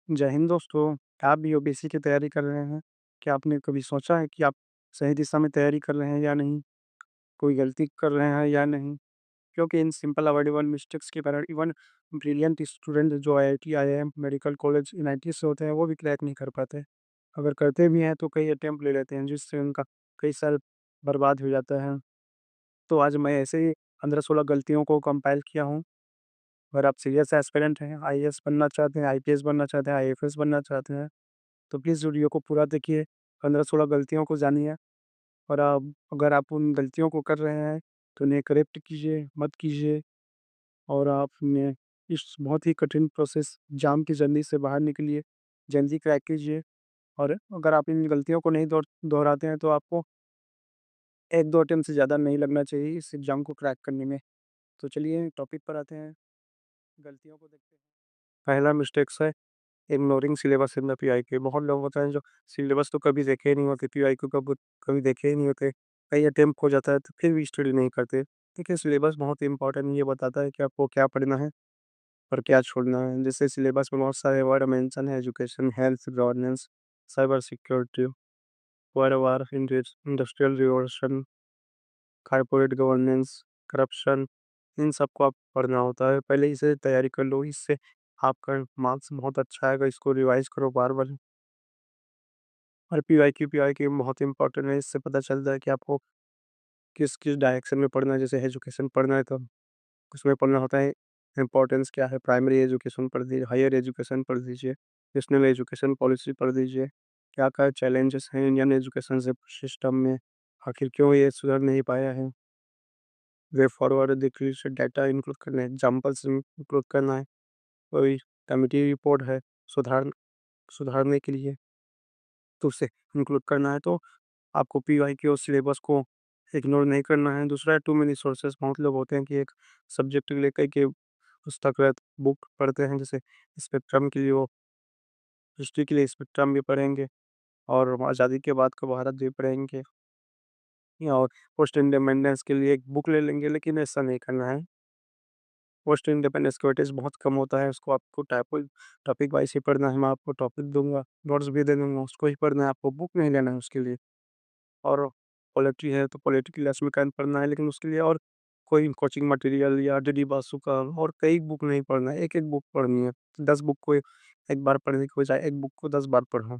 जय हिंद दोस्तों। आप भी ओबीसी की तैयारी कर रहे हैं? क्या आपने कभी सोचा है कि आप सही दिशा में तैयारी कर रहे हैं या नहीं? कोई गलती कर रहे हैं या नहीं? क्योंकि इन सिंपल अवॉइडेबल मिस्टेक्स के कारण इवन ब्रिलियंट स्टूडेंट जो IIT, IIM, medical college, NIT से होते हैं, वो भी क्रैक नहीं कर पाते। अगर करते भी हैं तो कई अटेम्प्ट ले लेते हैं, जिससे उनका कई साल बर्बाद हो जाता है। तो आज मैं ऐसे ही 15-16 गलतियों को कंपाइल किया हूँ। अगर आप सीरियस एस्पिरेंट हैं, आईएएस बनना चाहते हैं, आईपीएस बनना चाहते हैं, आईएफएस बनना चाहते हैं, तो प्लीज़ वीडियो को पूरा देखिए, 15-16 गलतियों को जानिए। और अगर आप उन गलतियों को कर रहे हैं, तो उन्हें करेक्ट कीजिए, मत कीजिए। और आपने इस बहुत ही कठिन प्रोसेस जाम की जर्नी से बाहर निकलिए, जल्दी क्रैक कीजिए। और अगर आप इन गलतियों को नहीं दोहराते हैं, तो आपको 1-2 अटेम्प्ट से ज़्यादा नहीं लगना चाहिए इस एग्ज़ाम को क्रैक करने में। तो चलिए टॉपिक पर आते हैं, गलतियों को देखते हैं। पहला मिस्टेक्स है ignoring syllabus in the PIQ. बहुत लोग होते हैं जो सिलेबस तो कभी देखे ही नहीं होते, पीआईक्यू कभी देखे ही नहीं होते, कई अटेम्प्ट हो जाता है तो फिर भी स्टडी नहीं करते। देखिए, सिलेबस बहुत इंपॉर्टेंट, ये बताता है कि आपको क्या पढ़ना है और क्या छोड़ना है। जैसे सिलेबस में बहुत सारे वर्ड मेंशन है: education, health, governance, cyber security, world war, industrial revolution, corporate governance, corruption. इन सबको आप पढ़ना होता है। पहले इसे तैयारी कर लो, इससे आपका मार्क्स बहुत अच्छा आएगा। इसको रिवाइज करो बार बार। और पीवाईक्यू बहुत इंपॉर्टेंट है, इससे पता चलता है कि आपको किस किस डायरेक्शन में पढ़ना है। जैसे एजुकेशन पढ़ना है तो उसमें पढ़ना होता है इम्पोर्टेंस क्या है, प्राइमरी एजुकेशन पढ़ लीजिए, हायर एजुकेशन पढ़ लीजिए, नेशनल एजुकेशन पॉलिसी पढ़ लीजिए, क्या क्या चैलेंजेस हैं इंडियन एजुकेशन सिस्टम में, आखिर क्यों ये सुधर नहीं पाया है। वे फॉरवर्ड देखिए से डाटा इंक्लूड करना है, एग्जाम्पल्स इंक्लूड करना है, कोई कमिटी रिपोर्ट है सुधार सुधारने के लिए, तो उसे इंक्लूड करना है। तो आपको पीवाईक्यू सिलेबस को इग्नोर नहीं करना है। दूसरा है टू मेनी सोर्सेस। बहुत लोग होते हैं कि एक सब्जेक्ट लेकर के पुस्तक बुक पढ़ते हैं। जैसे स्पेक्ट्रम के लिए वो हिस्ट्री के लिए स्पेक्ट्रम भी पढ़ेंगे, और आज़ादी के बाद का भारत भी पढ़ेंगे, या और पोस्ट इंडिपेंडेंस के लिए एक बुक ले लेंगे। लेकिन ऐसा नहीं करना है। पोस्ट इंडिपेंडेंस का वेटेज बहुत कम होता है, उसको आपको टॉपिक वाइज ही पढ़ना है। मैं आपको टॉपिक दूंगा, नोट्स भी दे दूंगा, उसको ही पढ़ना है, आपको बुक नहीं लेना है उसके लिए। और पॉलिटी है तो पॉलिटी क्लास में कैन पढ़ना है, लेकिन उसके लिए और कोई कोचिंग मटेरियल या डी बासु का और कई बुक नहीं पढ़ना है, एक एक बुक पढ़नी है। 10 बुक को एक बार पढ़ने की बजाय एक बुक को 10 बार पढ़ो।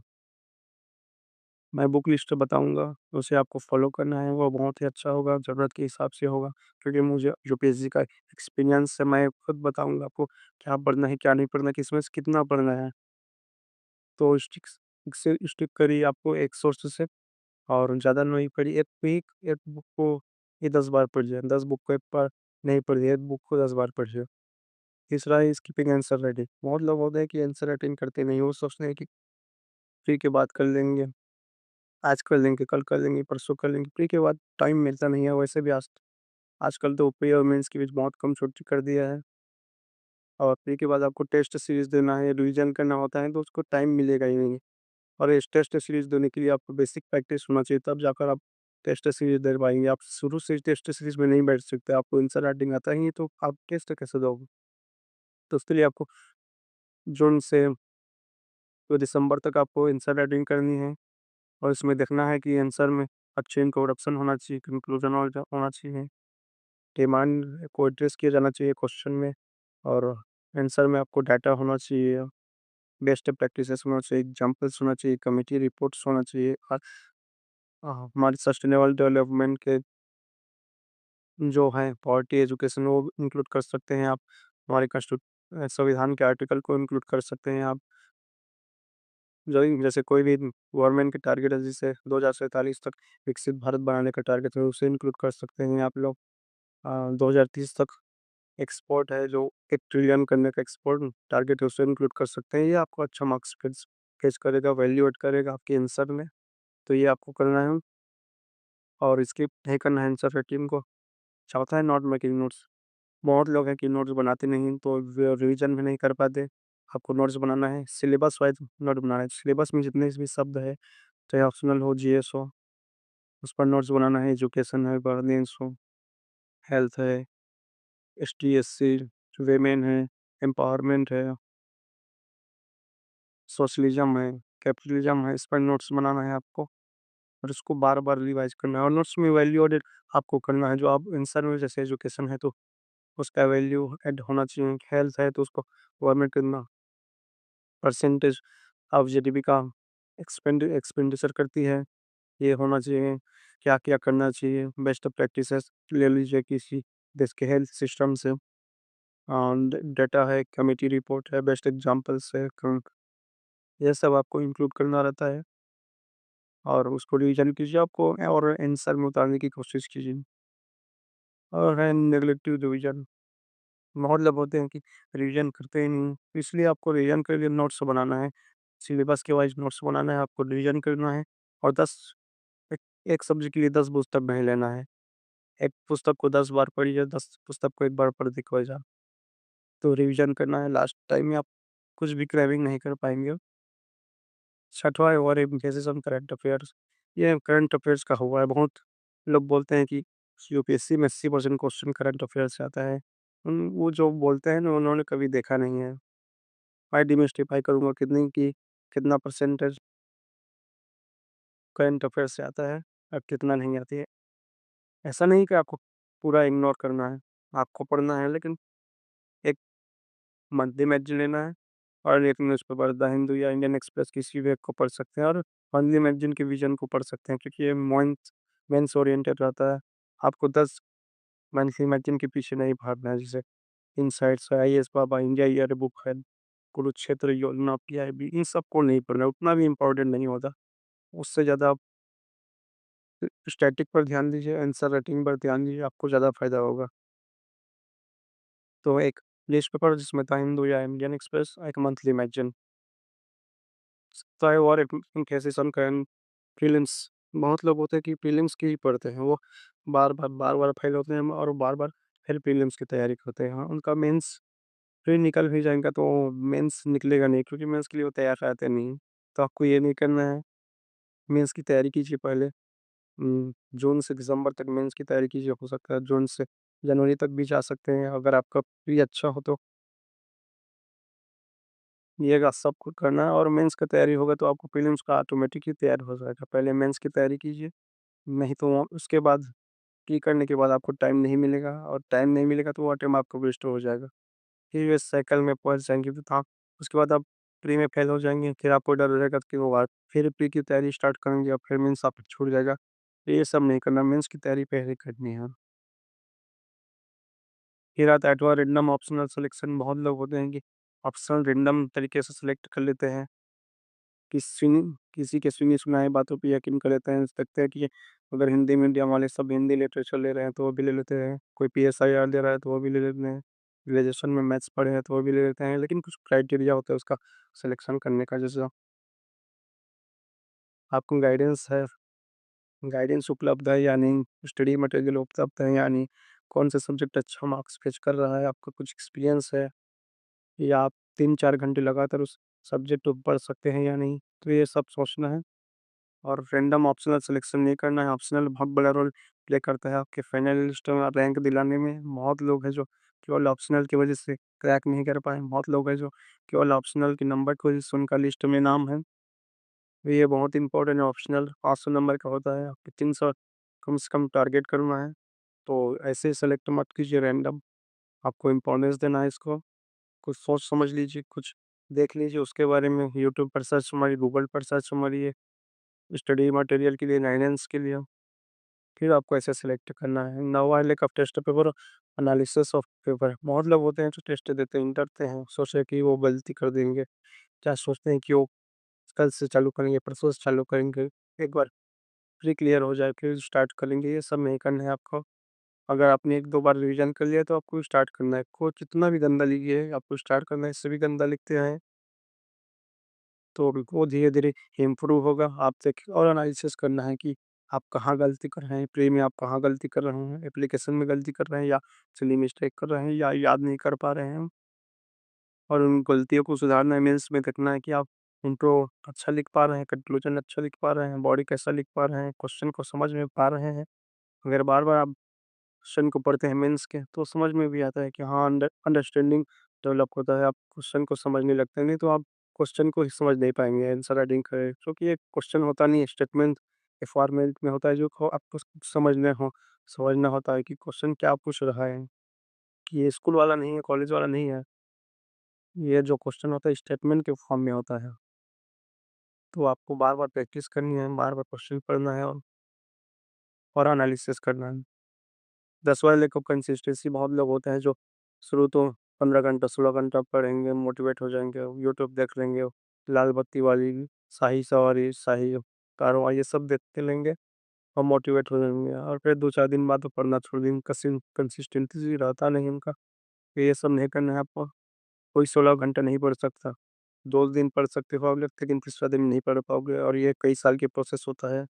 मैं बुक लिस्ट बताऊंगा, उसे आपको फॉलो करना है, वो बहुत ही अच्छा होगा, ज़रूरत के हिसाब से होगा। क्योंकि मुझे यूपीएससी का एक्सपीरियंस है, मैं खुद बताऊंगा आपको क्या पढ़ना है क्या नहीं पढ़ना है, किसमें से कितना पढ़ना है। तो स्टिक करिए आपको एक सोर्स से, और ज़्यादा नहीं पढ़िए। एक बुक को ही 10 बार पढ़िए, 10 बुक को एक बार नहीं पढ़िए, एक बुक को 10 बार पढ़िए। तीसरा है स्किपिंग आंसर राइटिंग। बहुत लोग होते हैं कि आंसर राइटिंग करते नहीं, वो सोचते हैं कि फ्री के बाद कर लेंगे, आज कर लेंगे, कल कर लेंगे, परसों कर लेंगे। फ्री के बाद टाइम मिलता नहीं है। वैसे भी आजकल तो प्री और मेंस के बीच बहुत कम छुट्टी कर दिया है, और फ्री के बाद आपको टेस्ट सीरीज़ देना है, रिवीजन करना होता है, तो उसको टाइम मिलेगा ही नहीं। और इस टेस्ट सीरीज़ देने के लिए आपको बेसिक प्रैक्टिस होना चाहिए, तब जाकर आप टेस्ट सीरीज़ दे पाएँगे। आप शुरू से टेस्ट सीरीज़ में नहीं बैठ सकते, आपको आंसर राइटिंग आता ही नहीं, तो आप टेस्ट कैसे दोगे? तो उसके लिए आपको जून से तो दिसंबर तक आपको आंसर राइटिंग करनी है, और इसमें देखना है कि आंसर में अच्छे इंट्रोडक्शन होना चाहिए, कंक्लूजन होना चाहिए, डिमांड को एड्रेस किया जाना चाहिए क्वेश्चन में, और आंसर में आपको डाटा होना चाहिए, बेस्ट प्रैक्टिसेस होना चाहिए, एग्जाम्पल्स होना चाहिए, कमिटी रिपोर्ट्स होना चाहिए। हमारे सस्टेनेबल डेवलपमेंट के जो है पॉवर्टी एजुकेशन, वो इंक्लूड कर सकते हैं आप। हमारे संविधान के आर्टिकल को इंक्लूड कर सकते हैं आप। जैसे कोई भी गवर्नमेंट के टारगेट है, जिसे 2047 तक विकसित भारत बनाने का टारगेट है, उसे इंक्लूड कर सकते हैं आप लोग। 2030 तक एक्सपोर्ट है, जो 1 ट्रिलियन करने का एक्सपोर्ट टारगेट है, उसे इंक्लूड कर सकते हैं। ये आपको अच्छा मार्क्स फेच करेगा, वैल्यू ऐड करेगा आपके आंसर में। तो ये आपको करना है, और स्किप नहीं करना है आंसर राइटिंग को। चौथा है नोट मेकिंग नोट्स। बहुत लोग हैं कि नोट्स बनाते नहीं, तो रिवीजन भी नहीं कर पाते। आपको नोट्स बनाना है, सिलेबस वाइज नोट बनाना है। सिलेबस में जितने भी शब्द है, चाहे ऑप्शनल हो, जीएस हो, उस पर नोट्स बनाना है। एजुकेशन है, गवर्नेंस हो, हेल्थ है, एसटी एससी, वेमेन है, एम्पावरमेंट है, सोशलिज़्म है, कैपिटलिज़्म है, इस पर नोट्स बनाना है आपको और इसको बार-बार रिवाइज़ करना है और नोट्स में वैल्यू एडेड आपको करना है। जो आप आंसर में जैसे एजुकेशन है तो उसका वैल्यू ऐड होना चाहिए, हेल्थ है तो उसको गवर्नमेंट कितना परसेंटेज ऑफ जीडीपी का एक्सपेंडिचर करती है, ये होना चाहिए। क्या-क्या करना चाहिए, बेस्ट प्रैक्टिसेस ले लीजिए किसी देश के हेल्थ सिस्टम से। डेटा है, कमिटी रिपोर्ट है, बेस्ट एग्जांपल्स है, ये सब आपको इंक्लूड करना रहता है और उसको रिवीजन कीजिए आपको और आंसर में उतारने की कोशिश कीजिए। और है नेगलेक्टिव रिवीजन, बहुत लोग होते हैं कि रिवीजन करते ही नहीं, तो इसलिए आपको रिवीजन के लिए नोट्स बनाना है, सिलेबस के वाइज नोट्स बनाना है, आपको रिवीजन करना है और 10 एक, एक सब्जेक्ट के लिए 10 पुस्तक नहीं लेना है। एक पुस्तक को 10 बार पढ़िए, 10 पुस्तक को एक बार पढ़ के खो जाओ। तो रिवीजन करना है, लास्ट टाइम में आप कुछ भी क्रैविंग नहीं कर पाएँगे। छठवां है और एम्फेसिस ऑन करंट अफेयर्स। ये करंट अफेयर्स का हुआ है, बहुत लोग बोलते हैं कि यूपीएससी में 80% क्वेश्चन करंट अफेयर्स से आता है। वो जो बोलते हैं ना उन्होंने कभी देखा नहीं है। मैं डिमिस्टिफाई करूँगा कितना परसेंटेज करंट अफेयर्स से आता है और कितना नहीं आती है। ऐसा नहीं कि आपको पूरा इग्नोर करना है, आपको पढ़ना है लेकिन एक मंथली मैगज़ीन लेना है और एक न्यूज़पेपर द हिंदू या इंडियन एक्सप्रेस किसी भी एक को पढ़ सकते हैं और मंथली मैगज़ीन के विज़न को पढ़ सकते हैं क्योंकि ये मेंस ओरिएंटेड रहता है। आपको 10 मंथली मैगज़ीन के पीछे नहीं भागना है, जैसे इनसाइट्स है, आईएएस बाबा, इंडिया ईयर बुक है, कुरुक्षेत्र योजना, पीआईबी, इन सबको नहीं पढ़ना है, उतना भी इम्पोर्टेंट नहीं होता। उससे ज़्यादा आप स्टैटिक पर ध्यान दीजिए, आंसर राइटिंग पर ध्यान दीजिए, आपको ज़्यादा फ़ायदा होगा। तो एक न्यूज़पेपर जिसमें द हिंदू या इंडियन एक्सप्रेस, एक मंथली मैगज़ीन, चाहे और एक केसेस हम कहें प्रीलिम्स, बहुत लोग होते हैं कि प्रीलिम्स की ही पढ़ते हैं, वो बार-बार फेल होते हैं और बार-बार फिर प्रीलिम्स की तैयारी करते हैं। उनका मेंस फिर निकल भी जाएगा तो मेंस निकलेगा नहीं क्योंकि मेंस के लिए वो तैयार रहते नहीं हैं। तो आपको ये नहीं करना है, मेंस की तैयारी कीजिए पहले। जून से दिसंबर तक मेंस की तैयारी कीजिए, हो सकता है जून से जनवरी तक भी जा सकते हैं। अगर आपका प्री अच्छा हो तो ये सब कुछ करना है और मेंस का तैयारी होगा तो आपको प्रीलिम्स का ऑटोमेटिक ही तैयार हो जाएगा। पहले मेंस की तैयारी कीजिए, नहीं तो उसके बाद की करने के बाद आपको टाइम नहीं मिलेगा और टाइम नहीं मिलेगा तो वो टाइम आपका वेस्ट हो जाएगा। फिर इस साइकिल में पहुँच जाएँगे तो आप उसके बाद आप प्री में फेल हो जाएँगे, फिर आपको डर रहेगा कि वो आप फिर प्री की तैयारी स्टार्ट करेंगे और फिर मेंस आपका छूट जाएगा। तो ये सब नहीं करना, मेंस की तैयारी पहले करनी है। फिर आता है 8वां रैंडम ऑप्शनल सिलेक्शन, बहुत लोग होते हैं कि ऑप्शनल रैंडम तरीके से सिलेक्ट कर लेते हैं। किसी के सुनी-सुनाई बातों पे यकीन कर लेते हैं, लगता है कि अगर हिंदी मीडियम वाले सब हिंदी लिटरेचर ले रहे हैं तो वो भी ले लेते हैं। कोई पीएसआईआर दे रहा है तो वो भी ले लेते हैं। ग्रेजुएशन में मैथ्स पढ़े हैं तो वो भी ले लेते हैं। लेकिन कुछ क्राइटेरिया होता है उसका सिलेक्शन करने का, जैसे आपको गाइडेंस उपलब्ध है या नहीं, स्टडी मटेरियल उपलब्ध है या नहीं, कौन सा सब्जेक्ट अच्छा मार्क्स फेच कर रहा है, आपका कुछ एक्सपीरियंस है या आप 3-4 घंटे लगातार उस सब्जेक्ट को पढ़ सकते हैं या नहीं। तो ये सब सोचना है। और रैंडम ऑप्शनल सिलेक्शन नहीं करना है। ऑप्शनल बहुत बड़ा रोल प्ले करता है आपके फाइनल लिस्ट में रैंक दिलाने में। बहुत लोग हैं जो केवल ऑप्शनल की वजह से क्रैक नहीं कर पाए, बहुत लोग हैं जो केवल ऑप्शनल के नंबर की वजह से उनका लिस्ट में नाम है। तो ये बहुत इंपॉर्टेंट है। ऑप्शनल 500 नंबर का होता है, आपको 300 कम से कम टारगेट करना है। तो ऐसे सेलेक्ट मत कीजिए रैंडम, आपको इम्पोर्टेंस देना है इसको। कुछ सोच समझ लीजिए, कुछ देख लीजिए उसके बारे में, यूट्यूब पर सर्च मारिए, गूगल पर सर्च मारिए, स्टडी मटेरियल के लिए, गाइडेंस के लिए। फिर आपको ऐसे सेलेक्ट करना है। नौवा है lack of test paper analysis of paper. बहुत लोग होते हैं जो टेस्ट देते हैं, डरते हैं, सोचे कि वो गलती कर देंगे, क्या सोचते हैं कि वो कल से चालू करेंगे, परसों से चालू करेंगे, एक बार प्री क्लियर हो जाए फिर स्टार्ट करेंगे। ये सब नहीं करना है आपको। अगर आपने 1-2 बार रिवीजन कर लिया तो आपको स्टार्ट करना है। कोई कितना भी गंदा लिखिए, आपको स्टार्ट करना है। इससे भी गंदा लिखते हैं तो वो धीरे-धीरे इम्प्रूव होगा। आप देखिए और एनालिसिस करना है कि आप कहाँ गलती कर रहे हैं, प्री में आप कहाँ गलती कर रहे हैं, एप्लीकेशन में गलती कर रहे हैं या स्पेलिंग मिस्टेक कर रहे हैं या याद नहीं कर पा रहे हैं और उन गलतियों को सुधारना है। मीन्स में देखना है कि आप इंट्रो अच्छा लिख पा रहे हैं, कंक्लूजन अच्छा लिख पा रहे हैं, बॉडी कैसा लिख पा रहे हैं, क्वेश्चन को समझ में पा रहे हैं। अगर बार-बार आप क्वेश्चन को पढ़ते हैं मेंस के तो समझ में भी आता है कि हाँ, अंडरस्टैंडिंग डेवलप होता है, आप क्वेश्चन को समझने लगते हैं। नहीं तो आप क्वेश्चन को ही समझ नहीं पाएँगे, आंसर राइटिंग करें, क्योंकि ये क्वेश्चन होता नहीं है, स्टेटमेंट ए फॉर्मेट में होता है, जो को आपको समझना होता है कि क्वेश्चन क्या पूछ रहा है, कि ये स्कूल वाला नहीं है, कॉलेज वाला नहीं है। ये जो क्वेश्चन होता है स्टेटमेंट के फॉर्म में होता है। तो आपको बार-बार प्रैक्टिस करनी है, बार-बार क्वेश्चन पढ़ना है और एनालिसिस करना है। 10 वाले को कंसिस्टेंसी, बहुत लोग होते हैं जो शुरू तो 15 घंटा, 16 घंटा पढ़ेंगे, मोटिवेट हो जाएँगे, यूट्यूब देख लेंगे, लाल बत्ती वाली, शाही सवारी, शाही कारवां, ये सब देखते लेंगे और मोटिवेट हो जाएँगे, और फिर 2-4 दिन बाद तो पढ़ना छोड़ देंगे, कंसिस्टेंसी रहता नहीं उनका। तो ये सब नहीं करना है आपको। कोई 16 घंटा नहीं पढ़ सकता। 2 दिन पढ़ सकते हो आप लोग, लेकिन तीसरा दिन नहीं पढ़ पाओगे, और ये कई साल की प्रोसेस होता है।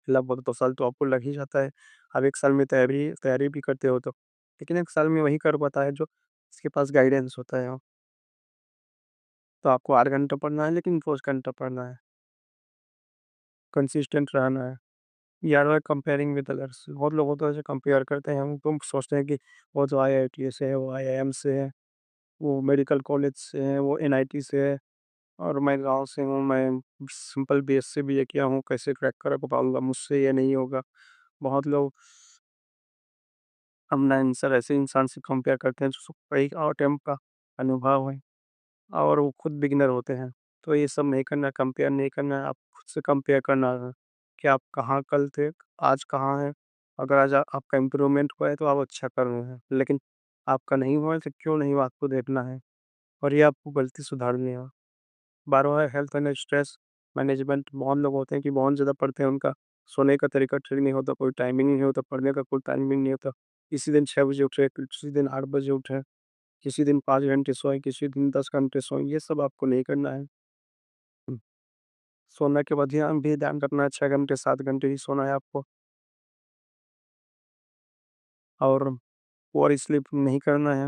लगभग 2 साल तो आपको लग ही जाता है। अब 1 साल में तैयारी तैयारी भी करते हो तो। लेकिन 1 साल में वही कर पाता है जो जिसके पास गाइडेंस होता है। तो आपको 8 घंटा पढ़ना है, लेकिन रोज़ घंटा पढ़ना है। कंसिस्टेंट रहना है। यार कंपेयरिंग विद अदर्स, बहुत लोग होते हैं जो कंपेयर करते हैं, हम तुम सोचते हैं कि वो तो आईआईटी से है, वो आईआईएम से है, वो मेडिकल कॉलेज से है, वो एनआईटी से है, और मैं गाँव से हूँ, मैं सिंपल बीएससी बीए किया हूँ, कैसे क्रैक कर पाऊँगा, मुझसे ये नहीं होगा। बहुत लोग अपना आंसर ऐसे इंसान से कंपेयर करते हैं जिसको कई और टाइम का अनुभव है, और वो खुद बिगिनर होते हैं। तो ये सब नहीं करना, कंपेयर नहीं करना है, आप खुद से कंपेयर करना है कि आप कहाँ कल थे, आज कहाँ हैं। अगर आज आपका इम्प्रूवमेंट हुआ है तो आप अच्छा कर रहे हैं, लेकिन आपका नहीं हुआ है तो क्यों नहीं हुआ, आपको देखना है और ये आपको गलती सुधारनी है। 12वाँ है हेल्थ एंड स्ट्रेस मैनेजमेंट। बहुत लोग होते हैं कि बहुत ज़्यादा पढ़ते हैं, उनका सोने का तरीका ठीक नहीं होता, कोई टाइमिंग नहीं होता, पढ़ने का कोई टाइमिंग नहीं होता। किसी दिन 6 बजे उठे, किसी दिन 8 बजे उठे, किसी दिन 5 घंटे सोए, किसी दिन 10 घंटे सोए, ये सब आपको नहीं करना है। हुँ, सोने के बाद ध्यान रखना है, 6 घंटे 7 घंटे ही सोना है आपको, और पुअर स्लीप नहीं करना है।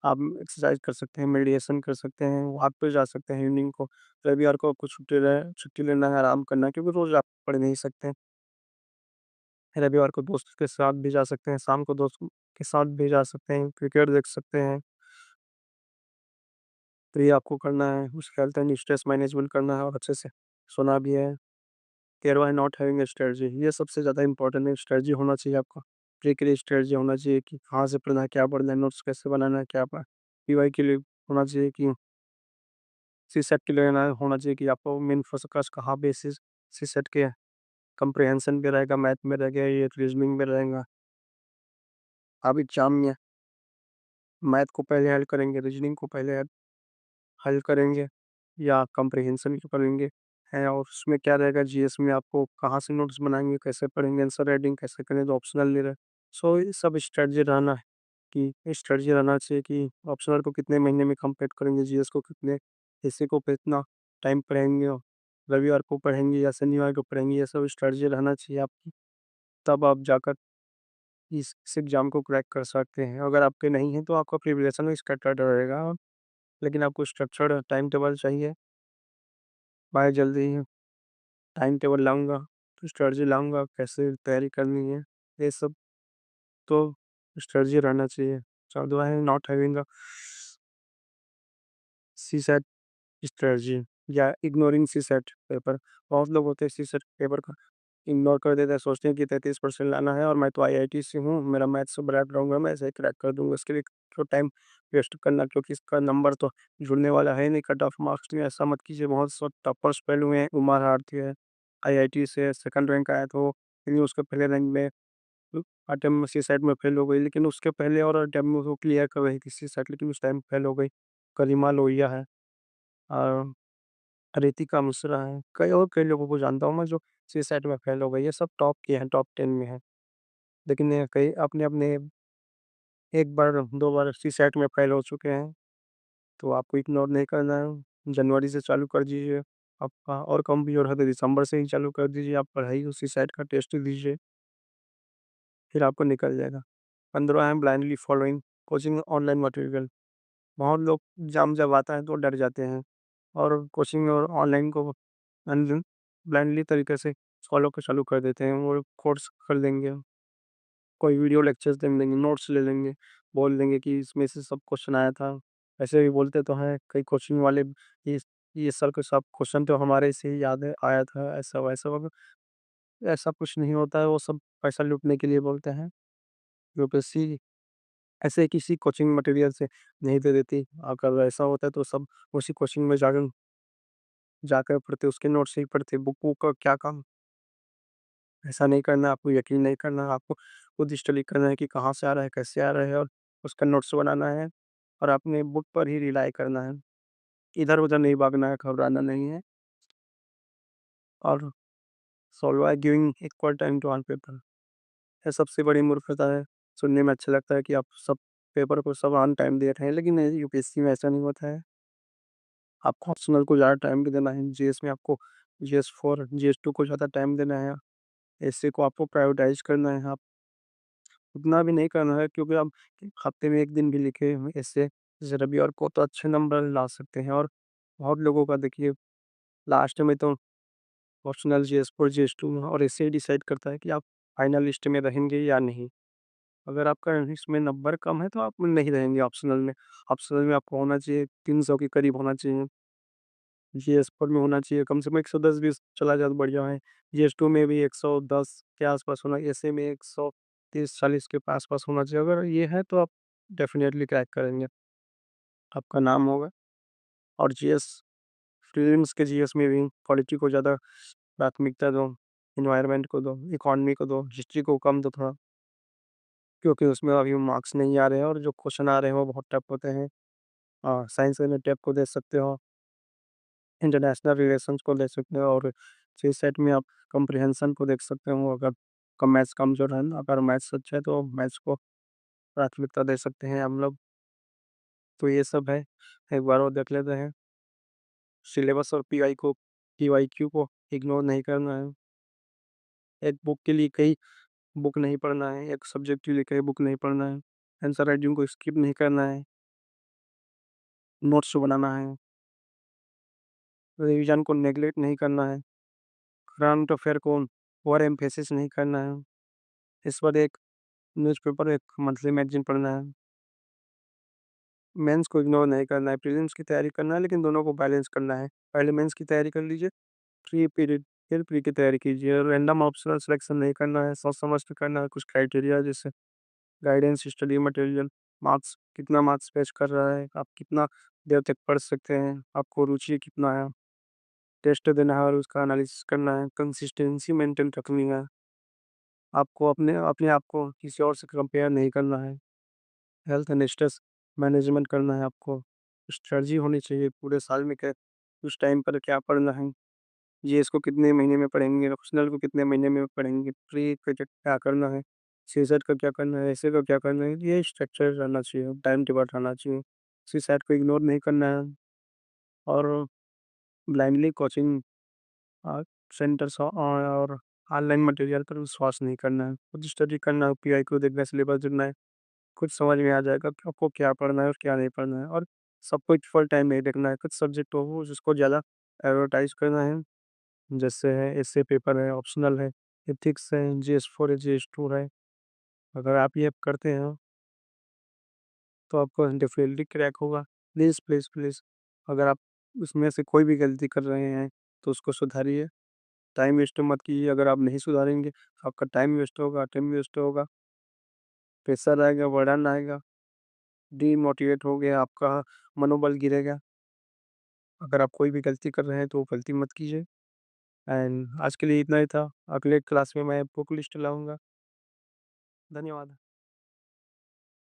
आप एक्सरसाइज कर सकते हैं, मेडिटेशन कर सकते हैं, वॉक पे जा सकते हैं इवनिंग को। रविवार को आपको छुट्टी लेना है, आराम करना है, क्योंकि रोज़ आप पढ़ नहीं सकते। रविवार को दोस्त के साथ भी जा सकते हैं, शाम को दोस्त के साथ भी जा सकते हैं, क्रिकेट देख सकते हैं। तो ये आपको करना है, उसके हेल्थ एंड स्ट्रेस मैनेजमेंट करना है और अच्छे से सोना भी है। 13वां है नॉट हैविंग अ स्ट्रेटजी, ये सबसे ज़्यादा इम्पोर्टेंट है, स्ट्रेटजी होना चाहिए आपका। प्री के लिए स्ट्रेटजी होना चाहिए कि कहाँ से पढ़ना है, क्या पढ़ना है, नोट्स कैसे बनाना है, क्या पीवाई के लिए होना चाहिए कि सीसेट के लिए होना चाहिए कि आपको मेन फोकस कहाँ पे सीसेट के कंप्रिहेंशन में रहेगा, मैथ में रहेगा, ये रीजनिंग में रहेगा। आप एग्जाम में मैथ को पहले हल करेंगे, रीजनिंग को पहले हल करेंगे, या कंप्रिहेंशन को करेंगे है, और उसमें क्या रहेगा, जीएस में आपको कहाँ से नोट्स बनाएंगे, कैसे पढ़ेंगे, आंसर राइटिंग कैसे करें, तो ऑप्शनल ले रहे। सो ये सब स्ट्रेटजी रहना है कि स्ट्रेटजी रहना चाहिए कि ऑप्शनल को कितने महीने में कंप्लीट करेंगे, जीएस को कितने हिस्से को कितना टाइम पढ़ेंगे, और रविवार को पढ़ेंगे या शनिवार को पढ़ेंगे, ये सब स्ट्रेटजी रहना चाहिए आपकी। तब आप जाकर इस एग्जाम को क्रैक कर सकते हैं। अगर आपके नहीं है तो आपका प्रिपरेशन स्कैटर्ड रहेगा, लेकिन आपको स्ट्रक्चर्ड टाइम टेबल चाहिए। मैं जल्दी ही टाइम टेबल लाऊँगा, स्ट्रेटजी लाऊँगा, कैसे तैयारी करनी है, ये सब तो स्ट्रेटजी रहना चाहिए। 14वां है not having a CSAT strategy, या इग्नोरिंग सीसैट पेपर। बहुत लोग होते हैं सीसैट पेपर का इग्नोर कर देते हैं, सोचते हैं कि 33% लाना है और मैं तो आईआईटी से हूँ, मेरा मैथ्स से बैकग्राउंड रहूँगा, मैं ऐसे ही क्रैक कर दूँगा। इसके लिए क्यों टाइम वेस्ट करना, क्योंकि इसका नंबर तो जुड़ने वाला है नहीं, कट ऑफ मार्क्स नहीं। ऐसा मत कीजिए, बहुत सा टॉपर्स फेल हुए हैं, उमर भारती है, आईआईटी से सेकंड रैंक आया तो, लेकिन उसके पहले रैंक में अटेम्प्ट में सीसैट में फेल हो गई, लेकिन उसके पहले और अटेम्प्ट में वो क्लियर कर रही थी सीसैट, लेकिन उस टाइम फेल हो गई। करीमा लोहिया है, और रितिका मिश्रा है, कई लोगों को जानता हूँ मैं जो सीसैट में फेल हो गई, ये सब टॉप के हैं, टॉप 10 में हैं। लेकिन ये कई अपने-अपने 1 बार 2 बार सीसैट में फेल हो चुके हैं, तो आपको इग्नोर नहीं करना है। जनवरी से चालू कर दीजिए, आपका और कमज़ोर है तो दिसंबर से ही चालू कर दीजिए, आप पढ़ाई उसी सेट का टेस्ट दीजिए, फिर आपको निकल जाएगा। 15 है blindly following coaching online material. बहुत लोग एग्ज़ाम जब आता है तो डर जाते हैं, और कोचिंग और ऑनलाइन को ब्लाइंडली तरीके से फॉलो को चालू कर देते हैं, वो कोर्स कर लेंगे, कोई वीडियो लेक्चर्स दे देंगे, नोट्स ले लेंगे, बोल देंगे कि इसमें से सब क्वेश्चन आया था। ऐसे भी बोलते तो हैं कई कोचिंग वाले, ये सर के सब क्वेश्चन तो हमारे से ही याद है आया था, ऐसा-वैसा ऐसा कुछ नहीं होता है, वो सब पैसा लूटने के लिए बोलते हैं। यूपीएससी ऐसे किसी कोचिंग मटेरियल से नहीं दे देती। अगर ऐसा होता है तो सब उसी कोचिंग में जाकर जाकर पढ़ते, उसके नोट्स ही पढ़ते, बुक वुक का क्या काम? ऐसा नहीं करना है, आपको यकीन नहीं करना है, आपको खुद स्टडी करना है कि कहाँ से आ रहा है, कैसे आ रहा है और उसका नोट्स बनाना है और अपने बुक पर ही रिलाई करना है। इधर-उधर नहीं भागना है, घबराना नहीं है और solve by giving equal time to all paper. ये सबसे बड़ी मूर्खता है। सुनने में अच्छा लगता है कि आप सब पेपर को सब ऑन टाइम दे रहे हैं, लेकिन नहीं, यूपीएससी में ऐसा नहीं होता है। आपको ऑप्शनल को ज़्यादा टाइम भी देना है, जीएस में आपको जीएस 4, जीएस 2 को ज़्यादा टाइम देना है, एसए को आपको प्रायोरिटाइज़ करना है। आप उतना भी नहीं करना है क्योंकि आप हफ्ते में 1 दिन भी लिखे हुए एसए जैसे रविवार को तो अच्छे नंबर ला सकते हैं और बहुत लोगों का देखिए लास्ट में तो ऑप्शनल जीएस 4, जीएस 2 और एसए डिसाइड करता है कि आप फाइनल लिस्ट में रहेंगे या नहीं। अगर आपका इसमें नंबर कम है तो आप नहीं रहेंगे ऑप्शनल में। ऑप्शनल में आपको होना चाहिए 300 के करीब होना चाहिए। जीएस 4 में होना चाहिए कम से कम 110-20 चला जाए तो बढ़िया है। जीएस 2 में भी 110 के आस-पास होना, एसए में 130-40 के आस-पास होना चाहिए। अगर ये है तो आप डेफ़िनेटली क्रैक करेंगे, आपका नाम होगा। और जीएस प्रीलिम्स के जीएस में भी पॉलिटी को ज़्यादा प्राथमिकता दो, एनवायरनमेंट को दो, इकोनॉमी को दो, हिस्ट्री को कम दो थोड़ा, क्योंकि उसमें अभी मार्क्स नहीं आ रहे हैं और जो क्वेश्चन आ रहे हैं वो बहुत टफ होते हैं। साइंस में टफ को दे सकते हो, इंटरनेशनल रिलेशंस को दे सकते हो और जीसैट में आप कॉम्प्रिहेंशन को देख सकते हो। अगर का मैथ्स कमज़ोर है ना, अगर मैथ्स अच्छा है तो मैथ्स को प्राथमिकता दे सकते हैं हम लोग। तो ये सब है, एक बार और देख लेते हैं। सिलेबस और पीवाईक्यू को इग्नोर नहीं करना है। एक बुक के लिए कई बुक नहीं पढ़ना है, एक सब्जेक्ट के लिए कई बुक नहीं पढ़ना है। आंसर राइटिंग को स्किप नहीं करना है, नोट्स बनाना है, रिवीजन को नेग्लेक्ट नहीं करना है, करंट अफेयर को ओवर एम्फेसिस नहीं करना है। इस पर एक न्यूज़पेपर, एक मंथली मैगज़ीन पढ़ना है। मेंस को इग्नोर नहीं करना है, प्रीलिम्स की तैयारी करना है लेकिन दोनों को बैलेंस करना है। पहले मेंस की तैयारी कर लीजिए, प्री पीरियड फिर प्री की तैयारी कीजिए। रैंडम ऑप्शनल सिलेक्शन नहीं करना है, सोच समझ के करना है। कुछ क्राइटेरिया जैसे गाइडेंस, स्टडी मटेरियल, मार्क्स कितना मार्क्स फेच कर रहा है, आप कितना देर तक पढ़ सकते हैं, आपको रुचि कितना है, टेस्ट देना है और उसका एनालिसिस करना है, कंसिस्टेंसी मेंटेन रखनी है। आपको अपने अपने आप को किसी और से कंपेयर नहीं करना है। हेल्थ एंड स्ट्रेस मैनेजमेंट करना है आपको। स्ट्रेटजी होनी चाहिए पूरे साल में क्या उस टाइम पर क्या पढ़ना है। जीएस को कितने महीने में पढ़ेंगे, ऑप्शनल को कितने महीने में पढ़ेंगे, प्री का क्या करना है, सीसेट का क्या करना है, एसे का क्या करना है, ये स्ट्रक्चर रहना चाहिए, टाइम टेबल रहना चाहिए। सीसेट को इग्नोर नहीं करना है और ब्लाइंडली कोचिंग सेंटर्स और ऑनलाइन मटेरियल पर विश्वास नहीं करना है। खुद स्टडी करना है, पीआई को देखना है, सिलेबस देखना है, कुछ समझ में आ जाएगा कि आपको क्या पढ़ना है और क्या नहीं पढ़ना है और सब कुछ फुल टाइम नहीं देखना है। कुछ सब्जेक्ट हो जिसको ज़्यादा प्रायोरिटाइज़ करना है, जैसे है एसए पेपर है, ऑप्शनल है, एथिक्स है, जीएस 4 है, जीएस 2 है। अगर आप ये करते हैं तो आपको डेफिनेटली क्रैक होगा। प्लीज़, प्लीज़, प्लीज़ अगर आप उसमें से कोई भी गलती कर रहे हैं तो उसको सुधारिए। टाइम वेस्ट मत कीजिए, अगर आप नहीं सुधारेंगे तो आपका टाइम वेस्ट होगा, टाइम वेस्ट होगा, प्रेशर आएगा, बर्डन आएगा, डीमोटिवेट हो गया, आपका मनोबल गिरेगा। अगर आप कोई भी गलती कर रहे हैं तो वो गलती मत कीजिए। एंड आज के लिए इतना ही था। अगले क्लास में मैं बुक लिस्ट लाऊँगा। धन्यवाद।